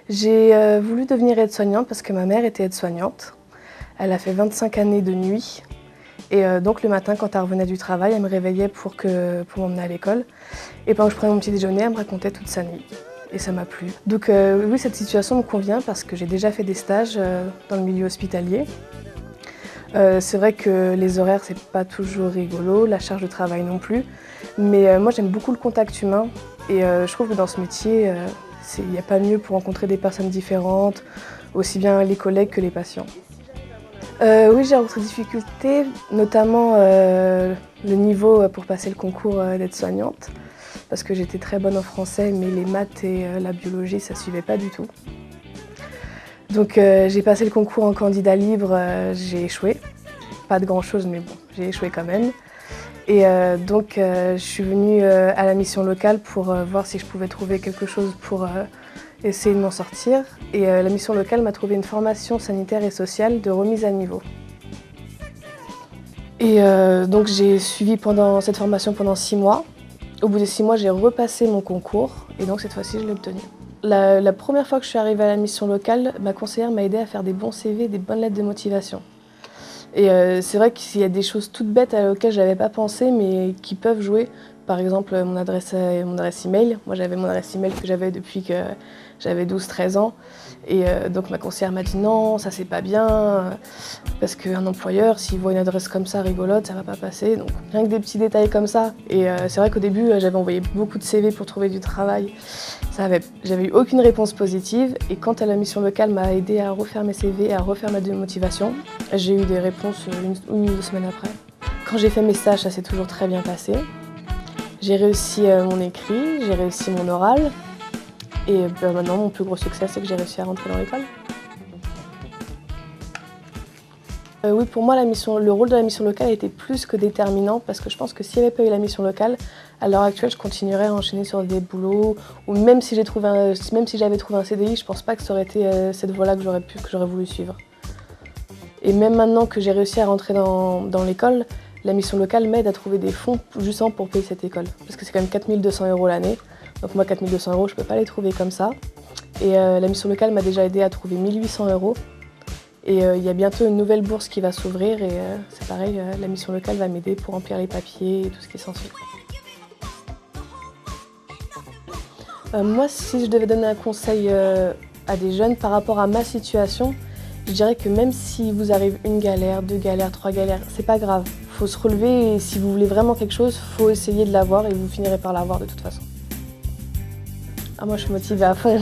J'ai voulu devenir aide-soignante parce que ma mère était aide-soignante. Elle a fait 25 années de nuit. Et donc le matin, quand elle revenait du travail, elle me réveillait pour m'emmener à l'école. Et pendant que je prenais mon petit déjeuner, elle me racontait toute sa nuit. Et ça m'a plu. Donc oui, cette situation me convient parce que j'ai déjà fait des stages dans le milieu hospitalier. C'est vrai que les horaires, c'est pas toujours rigolo, la charge de travail non plus. Mais moi, j'aime beaucoup le contact humain. Et je trouve que dans ce métier, il n'y a pas mieux pour rencontrer des personnes différentes, aussi bien les collègues que les patients. Oui, j'ai rencontré des difficultés, notamment le niveau pour passer le concours d'aide-soignante, parce que j'étais très bonne en français, mais les maths et la biologie, ça ne suivait pas du tout. Donc j'ai passé le concours en candidat libre, j'ai échoué. Pas de grand-chose, mais bon, j'ai échoué quand même. Et donc je suis venue à la mission locale pour voir si je pouvais trouver quelque chose pour essayer de m'en sortir. Et la mission locale m'a trouvé une formation sanitaire et sociale de remise à niveau. Et donc j'ai suivi cette formation pendant 6 mois. Au bout des 6 mois, j'ai repassé mon concours et donc cette fois-ci, je l'ai obtenu. La première fois que je suis arrivée à la mission locale, ma conseillère m'a aidée à faire des bons CV, des bonnes lettres de motivation. Et c'est vrai qu'il y a des choses toutes bêtes auxquelles je n'avais pas pensé, mais qui peuvent jouer. Par exemple, mon adresse email. Moi, j'avais mon adresse email que j'avais depuis que j'avais 12-13 ans. Et donc, ma conseillère m'a dit non, ça c'est pas bien. Parce qu'un employeur, s'il voit une adresse comme ça rigolote, ça va pas passer. Donc, rien que des petits détails comme ça. Et c'est vrai qu'au début, j'avais envoyé beaucoup de CV pour trouver du travail. J'avais eu aucune réponse positive. Et quand la mission locale m'a aidé à refaire mes CV, à refaire ma motivation, j'ai eu des réponses une ou 2 semaines après. Quand j'ai fait mes stages, ça s'est toujours très bien passé. J'ai réussi mon écrit, j'ai réussi mon oral. Et maintenant, mon plus gros succès, c'est que j'ai réussi à rentrer dans l'école. Oui, pour moi, le rôle de la mission locale était plus que déterminant parce que je pense que s'il n'y avait pas eu la mission locale, à l'heure actuelle, je continuerais à enchaîner sur des boulots ou même si j'avais trouvé un CDI, je pense pas que ça aurait été cette voie-là que j'aurais voulu suivre. Et même maintenant que j'ai réussi à rentrer dans l'école, la mission locale m'aide à trouver des fonds justement pour payer cette école. Parce que c'est quand même 4 200 € l'année. Donc moi, 4 200 €, je ne peux pas les trouver comme ça. Et la mission locale m'a déjà aidé à trouver 1 800 €. Et il y a bientôt une nouvelle bourse qui va s'ouvrir et c'est pareil, la mission locale va m'aider pour remplir les papiers et tout ce qui s'ensuit. Moi, si je devais donner un conseil à des jeunes par rapport à ma situation, je dirais que même si vous arrive une galère, 2 galères, 3 galères, c'est pas grave. Faut se relever et si vous voulez vraiment quelque chose, faut essayer de l'avoir et vous finirez par l'avoir de toute façon. Ah, moi, je suis motivée à fond.